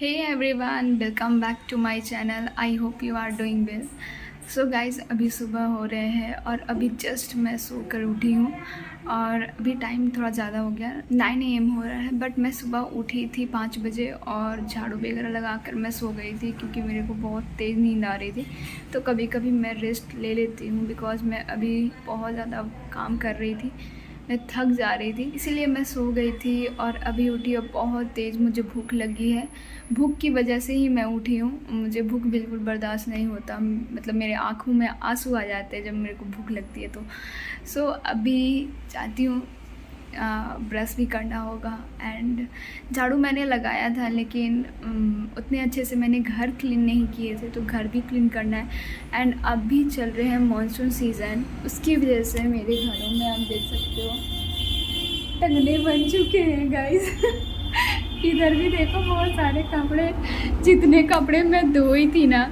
Hey everyone, welcome back to my channel. I hope you are doing well. So guys, अभी सुबह हो रहे हैं और अभी जस्ट मैं सोकर उठी हूँ और अभी टाइम थोड़ा ज़्यादा हो गया, 9 AM हो रहा है। बट मैं सुबह उठी थी 5 बजे और झाड़ू वगैरह लगा कर मैं सो गई थी क्योंकि मेरे को बहुत तेज़ नींद आ रही थी। तो कभी कभी मैं रेस्ट ले लेती हूँ बिकॉज़ मैं अभी बहुत ज़्यादा काम कर रही थी, मैं थक जा रही थी, इसीलिए मैं सो गई थी। और अभी उठी और बहुत तेज़ मुझे भूख लगी है। भूख की वजह से ही मैं उठी हूँ। मुझे भूख बिल्कुल बर्दाश्त नहीं होता, मतलब मेरे आँखों में आंसू आ जाते हैं जब मेरे को भूख लगती है। तो अभी चाहती हूँ ब्रश भी करना होगा एंड झाड़ू मैंने लगाया था, लेकिन उतने अच्छे से मैंने घर क्लीन नहीं किए थे, तो घर भी क्लीन करना है। एंड अभी चल रहे हैं मॉनसून सीज़न, उसकी वजह से मेरे घरों में आप देख सकते हो टंगने बन चुके हैं गाइस। इधर भी देखो बहुत सारे कपड़े, जितने कपड़े मैं धोई थी ना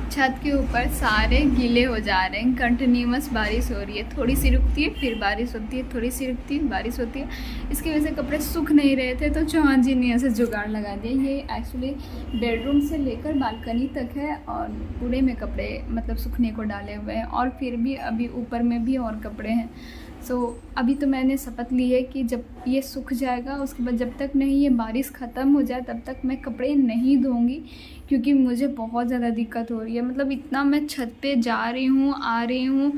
छत के ऊपर सारे गीले हो जा रहे हैं। कंटिन्यूअस बारिश हो रही है, थोड़ी सी रुकती है फिर बारिश होती है, थोड़ी सी रुकती है बारिश होती है। इसकी वजह से कपड़े सूख नहीं रहे थे, तो चौहान जी ने ऐसे जुगाड़ लगा दिया। ये एक्चुअली बेडरूम से लेकर बालकनी तक है और पूरे में कपड़े मतलब सूखने को डाले हुए हैं और फिर भी अभी ऊपर में भी और कपड़े हैं। अभी तो मैंने शपथ ली है कि जब ये सूख जाएगा उसके बाद जब तक नहीं ये बारिश ख़त्म हो जाए तब तक मैं कपड़े नहीं धोऊंगी, क्योंकि मुझे बहुत ज़्यादा दिक्कत हो रही है। मतलब इतना मैं छत पे जा रही हूँ आ रही हूँ,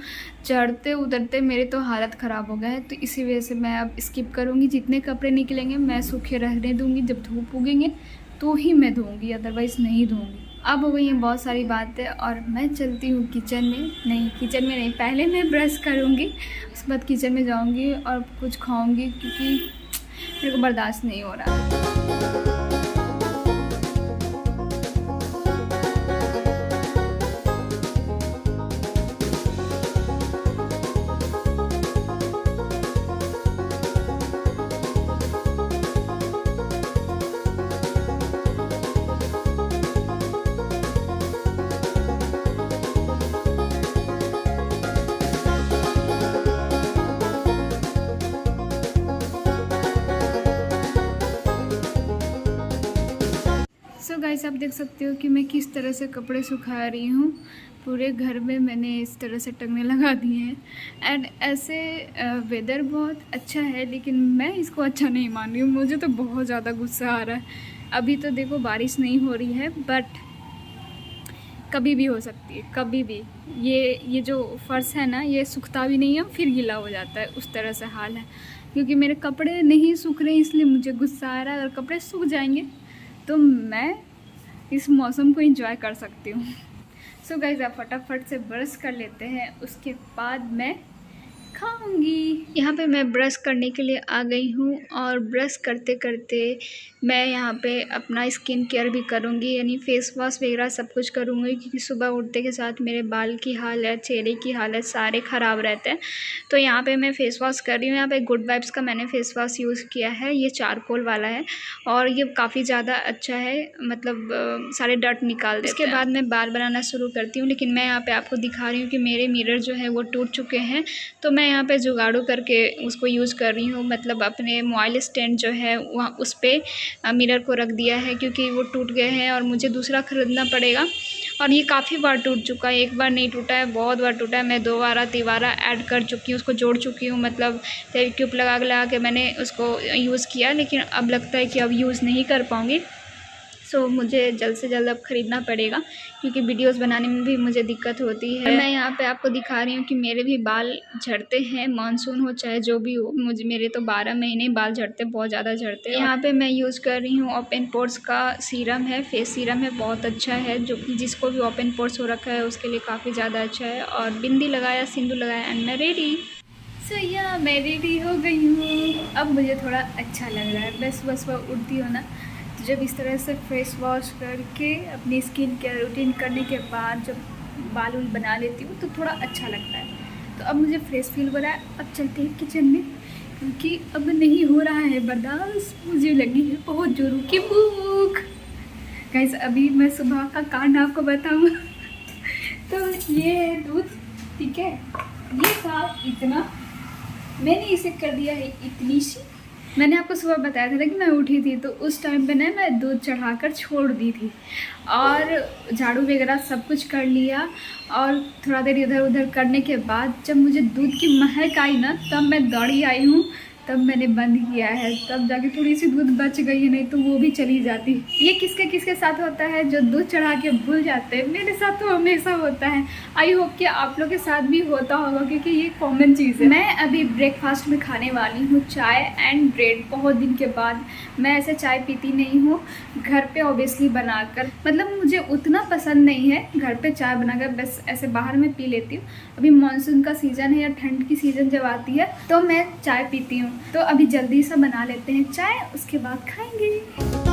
चढ़ते उतरते मेरे तो हालत ख़राब हो गया है। तो इसी वजह से मैं अब स्किप करूँगी। जितने कपड़े निकलेंगे मैं सूखे रहने दूँगी, जब धूप उगेंगे तो ही मैं धोऊँगी, अदरवाइज़ नहीं धोऊँगी। अब हो गई हैं बहुत सारी बातें और मैं चलती हूँ किचन में। नहीं, किचन में नहीं, पहले मैं ब्रश करूँगी, उसके बाद किचन में जाऊँगी और कुछ खाऊँगी क्योंकि मेरे को बर्दाश्त नहीं हो रहा है। सो गाइस, आप देख सकते हो कि मैं किस तरह से कपड़े सुखा रही हूँ। पूरे घर में मैंने इस तरह से टंगने लगा दिए हैं एंड ऐसे वेदर बहुत अच्छा है, लेकिन मैं इसको अच्छा नहीं मान रही हूँ। मुझे तो बहुत ज़्यादा गुस्सा आ रहा है। अभी तो देखो बारिश नहीं हो रही है, बट कभी भी हो सकती है, कभी भी। ये जो फर्श है ना, ये सूखता भी नहीं है फिर गीला हो जाता है, उस तरह से हाल है। क्योंकि मेरे कपड़े नहीं सूख रहे इसलिए मुझे गुस्सा आ रहा है। अगर कपड़े सूख जाएंगे तो मैं इस मौसम को एंजॉय कर सकती हूँ। सो गाइस, आप फटाफट से ब्रश कर लेते हैं, उसके बाद मैं खाऊंगी। यहाँ पे मैं ब्रश करने के लिए आ गई हूँ और ब्रश करते करते मैं यहाँ पे अपना स्किन केयर भी करूँगी, यानी फेस वॉश वगैरह सब कुछ करूँगी, क्योंकि सुबह उठते के साथ मेरे बाल की हालत, चेहरे की हालत सारे ख़राब रहते हैं। तो यहाँ पे मैं फ़ेस वॉश कर रही हूँ। यहाँ पे गुड वाइब्स का मैंने फ़ेस वॉश यूज़ किया है, ये चारकोल वाला है और ये काफ़ी ज़्यादा अच्छा है, मतलब सारे डर्ट निकाल देता है। इसके बाद मैं बाल बनाना शुरू करती हूँ, लेकिन मैं यहाँ पे आपको दिखा रही हूँ कि मेरे मिरर जो है वो टूट चुके हैं। तो मैं यहाँ पे जुगाड़ू करके उसको यूज़ कर रही हूँ, मतलब अपने मोबाइल स्टैंड जो है वहाँ उस पर मिरर को रख दिया है, क्योंकि वो टूट गए हैं और मुझे दूसरा ख़रीदना पड़ेगा। और ये काफ़ी बार टूट चुका है, एक बार नहीं टूटा है, बहुत बार टूटा है। मैं 2 बार 3 बार ऐड कर चुकी हूँ, उसको जोड़ चुकी हूँ, मतलब फेविक्विक लगा के मैंने उसको यूज़ किया, लेकिन अब लगता है कि अब यूज़ नहीं कर पाऊँगी। मुझे जल्द से जल्द अब ख़रीदना पड़ेगा, क्योंकि वीडियोस बनाने में भी मुझे दिक्कत होती है। मैं यहाँ पे आपको दिखा रही हूँ कि मेरे भी बाल झड़ते हैं, मानसून हो चाहे जो भी हो, मेरे तो 12 महीने बाल झड़ते, बहुत ज़्यादा झड़ते हैं। यहाँ पे मैं यूज़ कर रही हूँ ओपन पोर्स का सीरम है, फेस सीरम है, बहुत अच्छा है, जो कि जिसको भी ओपन पोर्स हो रखा है उसके लिए काफ़ी ज़्यादा अच्छा है। और बिंदी लगाया, सिंदूर लगाया एंड मैं रेडी। मैं रेडी हो गई हूँ। अब मुझे थोड़ा अच्छा लग रहा है। मैं सुबह उठती हूँ ना, तो जब इस तरह से फेस वॉश करके अपनी स्किन केयर रूटीन करने के बाद जब बाल उल बना लेती हूँ तो थोड़ा अच्छा लगता है। तो अब मुझे फ्रेश फील हो रहा है। अब चलते हैं किचन में, क्योंकि अब नहीं हो रहा है बर्दाश्त, मुझे लगी है बहुत जोरों की भूख। गाइस, अभी मैं सुबह का कांड आपको बताऊँ। तो ये दूध, ठीक है, ये था इतना, मैंने इसे कर दिया है इतनी सी, मैंने आपको सुबह बताया था ना कि मैं उठी थी, तो उस टाइम पे ना मैं दूध चढ़ाकर छोड़ दी थी और झाड़ू वगैरह सब कुछ कर लिया। और थोड़ा देर इधर उधर करने के बाद जब मुझे दूध की महक आई ना, तब मैं दौड़ी आई हूँ, तब मैंने बंद किया है, तब जाके थोड़ी सी दूध बच गई है, नहीं तो वो भी चली जाती। ये किसके किसके साथ होता है जो दूध चढ़ा के भूल जाते हैं? मेरे साथ तो हमेशा होता है। आई होप कि आप लोग के साथ भी होता होगा, क्योंकि ये कॉमन चीज़ है। मैं अभी ब्रेकफास्ट में खाने वाली हूँ चाय एंड ब्रेड। बहुत दिन के बाद मैं ऐसे चाय पीती नहीं हूँ घर पे, ऑब्वियसली बनाकर, मतलब मुझे उतना पसंद नहीं है घर पे चाय बनाकर, बस ऐसे बाहर में पी लेती हूँ। अभी मानसून का सीज़न है या ठंड की सीज़न जब आती है तो मैं चाय पीती हूँ। तो अभी जल्दी से बना लेते हैं चाय, उसके बाद खाएंगे।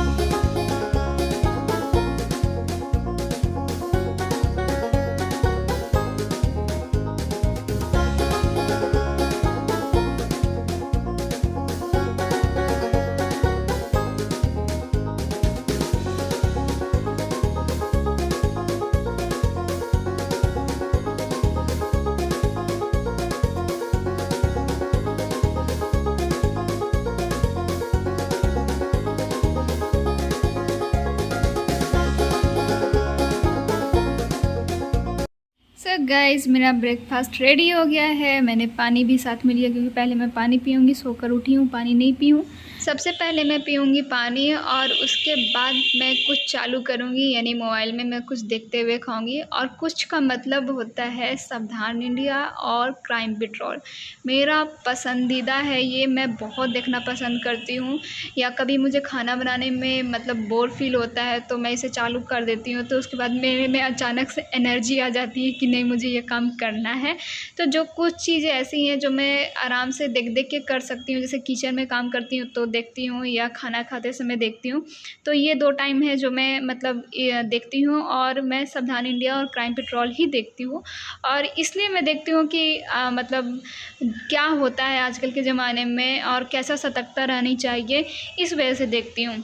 गाइस मेरा ब्रेकफास्ट रेडी हो गया है। मैंने पानी भी साथ में लिया, क्योंकि पहले मैं पानी पीऊँगी, सोकर उठी हूँ, पानी नहीं पी हूँ। सबसे पहले मैं पीऊँगी पानी और उसके बाद मैं कुछ चालू करूँगी, यानी मोबाइल में मैं कुछ देखते हुए खाऊँगी। और कुछ का मतलब होता है सावधान इंडिया और क्राइम पेट्रोल। मेरा पसंदीदा है ये, मैं बहुत देखना पसंद करती हूँ। या कभी मुझे खाना बनाने में मतलब बोर फील होता है तो मैं इसे चालू कर देती हूँ, तो उसके बाद मेरे में अचानक से एनर्जी आ जाती है कि नहीं मुझे ये काम करना है। तो जो कुछ चीज़ें ऐसी हैं जो मैं आराम से देख देख के कर सकती हूँ, जैसे किचन में काम करती हूँ तो देखती हूँ, या खाना खाते समय देखती हूँ। तो ये 2 टाइम है जो मैं मतलब देखती हूँ, और मैं सावधान इंडिया और क्राइम पेट्रोल ही देखती हूँ। और इसलिए मैं देखती हूँ कि मतलब क्या होता है आजकल के ज़माने में और कैसा सतर्कता रहनी चाहिए, इस वजह से देखती हूँ।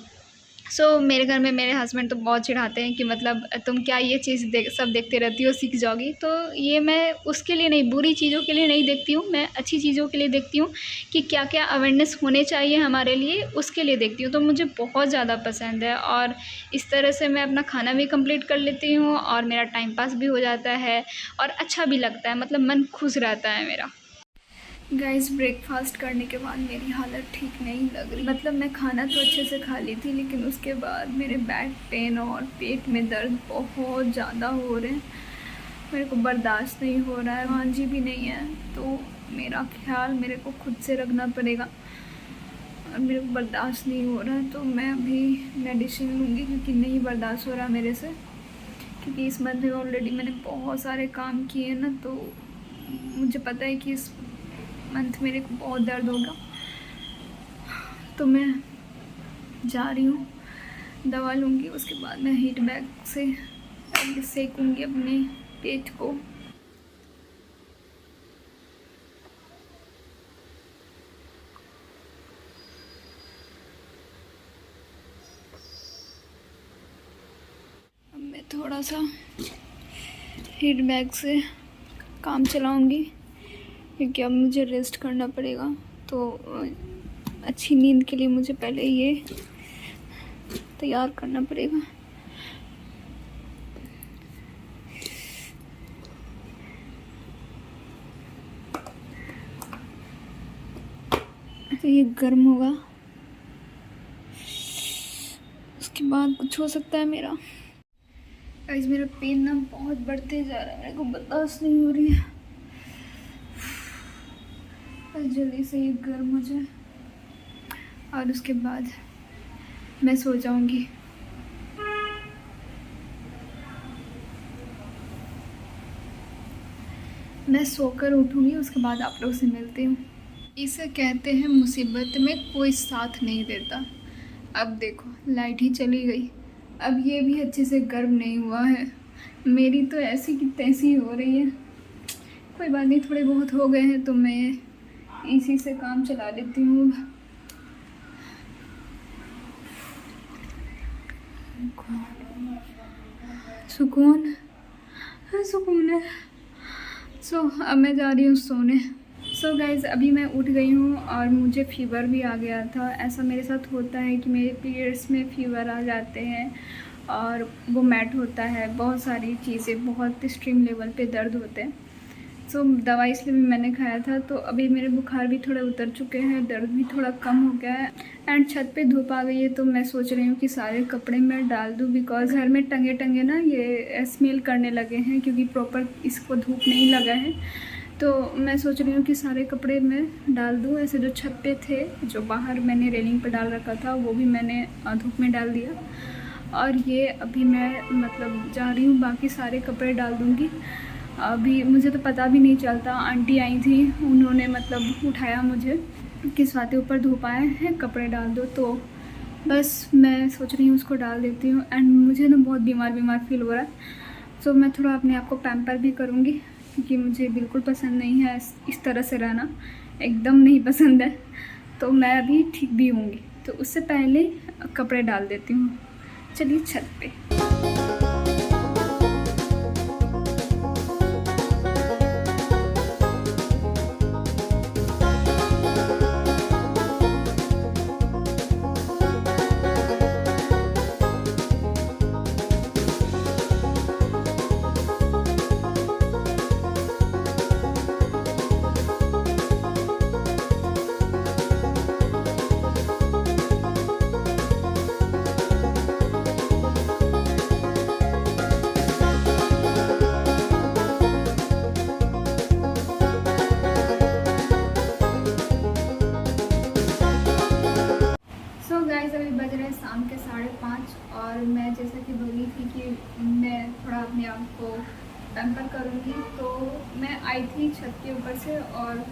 मेरे घर में मेरे हस्बैंड तो बहुत चिढ़ाते हैं कि मतलब तुम क्या ये चीज़ सब देखते रहती हो, सीख जाओगी। तो ये मैं उसके लिए नहीं, बुरी चीज़ों के लिए नहीं देखती हूँ, मैं अच्छी चीज़ों के लिए देखती हूँ कि क्या क्या अवेयरनेस होने चाहिए हमारे लिए, उसके लिए देखती हूँ। तो मुझे बहुत ज़्यादा पसंद है, और इस तरह से मैं अपना खाना भी कंप्लीट कर लेती हूँ और मेरा टाइम पास भी हो जाता है और अच्छा भी लगता है, मतलब मन खुश रहता है मेरा। गाइस ब्रेकफास्ट करने के बाद मेरी हालत ठीक नहीं लग रही, मतलब मैं खाना तो अच्छे से खा ली थी, लेकिन उसके बाद मेरे बैक पेन और पेट में दर्द बहुत ज़्यादा हो रहे हैं। मेरे को बर्दाश्त नहीं हो रहा है, भांजी भी नहीं है, तो मेरा ख्याल मेरे को खुद से रखना पड़ेगा और मेरे को बर्दाश्त नहीं हो रहा है। तो मैं अभी मेडिसिन लूँगी, क्योंकि नहीं बर्दाश्त हो रहा मेरे से, क्योंकि इस मंथ में ऑलरेडी मैंने बहुत सारे काम किए ना, तो मुझे पता है कि इस मंथ मेरे को बहुत दर्द होगा। तो मैं जा रही हूँ, दवा लूँगी, उसके बाद मैं हीट बैग से सेकूँगी अपने पेट को। अब मैं थोड़ा सा हीट बैग से काम चलाऊँगी, क्योंकि अब मुझे रेस्ट करना पड़ेगा। तो अच्छी नींद के लिए मुझे पहले ये तैयार करना पड़ेगा। तो ये गर्म होगा, उसके बाद कुछ हो सकता है मेरा। गाइस मेरा पेन ना बहुत बढ़ते जा रहा है, मेरे को बर्दाश्त नहीं हो रही है, बस जल्दी से ये गर्म हो जाए और उसके बाद मैं सो जाऊंगी। मैं सोकर उठूंगी, उसके बाद आप लोग से मिलती हूँ। इसे कहते हैं मुसीबत में कोई साथ नहीं देता। अब देखो लाइट ही चली गई, अब ये भी अच्छे से गर्म नहीं हुआ है, मेरी तो ऐसी की तैसी हो रही है। कोई बात नहीं, थोड़े बहुत हो गए हैं तो मैं इसी से काम चला लेती हूँ। सुकून सुकून है। अब मैं जा रही हूँ सोने। सो गाइज़ अभी मैं उठ गई हूँ और मुझे फ़ीवर भी आ गया था। ऐसा मेरे साथ होता है कि मेरे पीरियड्स में फ़ीवर आ जाते हैं और वो मैट होता है, बहुत सारी चीज़ें, बहुत एक्सट्रीम लेवल पे दर्द होते हैं। सो दवाई इसलिए भी मैंने खाया था, तो अभी मेरे बुखार भी थोड़े उतर चुके हैं, दर्द भी थोड़ा कम हो गया है एंड छत पे धूप आ गई है। तो मैं सोच रही हूँ कि सारे कपड़े मैं डाल दूँ, बिकॉज़ घर में टंगे टंगे ना ये स्मेल करने लगे हैं क्योंकि प्रॉपर इसको धूप नहीं लगा है। तो मैं सोच रही हूँ कि सारे कपड़े मैं डाल दूँ। ऐसे जो छत पे थे, जो बाहर मैंने रेलिंग पर डाल रखा था, वो भी मैंने धूप में डाल दिया। और ये अभी मैं मतलब जा रही हूँ, बाकी सारे कपड़े डाल दूँगी। अभी मुझे तो पता भी नहीं चलता, आंटी आई थी, उन्होंने मतलब उठाया मुझे कि स्वाति ऊपर धूप आए हैं, कपड़े डाल दो। तो बस मैं सोच रही हूँ उसको डाल देती हूँ। एंड मुझे ना बहुत बीमार फील हो रहा है। सो मैं थोड़ा अपने आप को पैम्पर भी करूँगी क्योंकि मुझे बिल्कुल पसंद नहीं है इस तरह से रहना, एकदम नहीं पसंद है। तो मैं अभी ठीक भी होंगी, तो उससे पहले कपड़े डाल देती हूँ। चलिए छत पे। अभी बज रहे हैं शाम के 5:30 और मैं जैसा कि बोली थी कि मैं थोड़ा अपने आप को पैम्पर करूँगी। तो मैं आई थी छत के ऊपर से और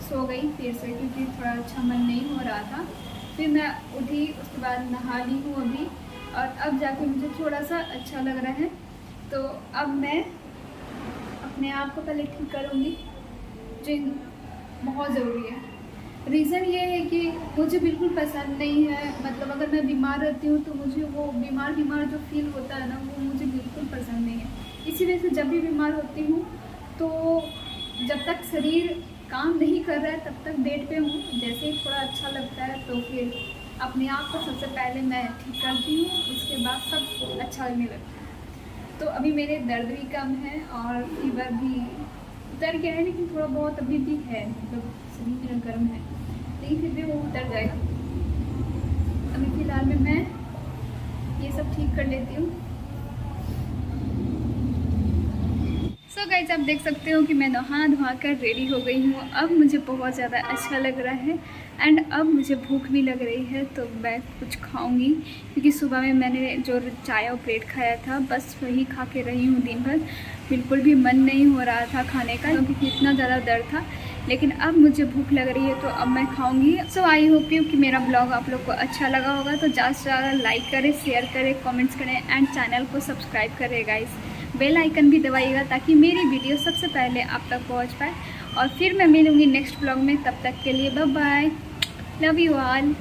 सो गई फिर से क्योंकि थोड़ा अच्छा मन नहीं हो रहा था। फिर मैं उठी, उसके बाद नहा ली हूँ अभी, और अब जाके मुझे थोड़ा सा अच्छा लग रहा है। तो अब मैं अपने आप को पहले ठीक करूँगी, जो बहुत ज़रूरी है। रीज़न ये है कि मुझे बिल्कुल पसंद नहीं है, मतलब अगर मैं बीमार रहती हूँ तो मुझे वो बीमार जो फील होता है ना, वो मुझे बिल्कुल पसंद नहीं है। इसी वजह से जब भी बीमार होती हूँ तो जब तक शरीर काम नहीं कर रहा है तब तक बेड पे हूँ। जैसे ही थोड़ा अच्छा लगता है तो फिर अपने आप को सबसे पहले मैं ठीक करती हूँ, उसके बाद सब अच्छा लगने लगता है। तो अभी मेरे दर्द भी कम है और फीवर भी उतर गया है, लेकिन थोड़ा बहुत अभी भी है, मतलब शरीर मेरा गर्म है, लेकिन फिर भी वो उतर जाएगा। अभी फ़िलहाल में मैं ये सब ठीक कर लेती हूँ। सो गाइस आप देख सकते हो कि मैं नहा धोआ कर रेडी हो गई हूँ। अब मुझे बहुत ज़्यादा अच्छा लग रहा है एंड अब मुझे भूख भी लग रही है, तो मैं कुछ खाऊंगी क्योंकि सुबह में मैंने जो चाय और ब्रेड खाया था बस वही खा के रही हूँ दिन भर। बिल्कुल भी मन नहीं हो रहा था खाने का क्योंकि इतना ज़्यादा दर्द था, लेकिन अब मुझे भूख लग रही है तो अब मैं खाऊंगी। सो आई होप यू कि मेरा ब्लॉग आप लोग को अच्छा लगा होगा, तो ज़्यादा से ज़्यादा लाइक करें, शेयर करें, कमेंट्स करें एंड चैनल को सब्सक्राइब करें गाइस। बेल आइकन भी दबाइएगा ताकि मेरी वीडियो सबसे पहले आप तक पहुंच पाए। और फिर मैं मिलूँगी नेक्स्ट ब्लॉग में, तब तक के लिए bye bye, love you all.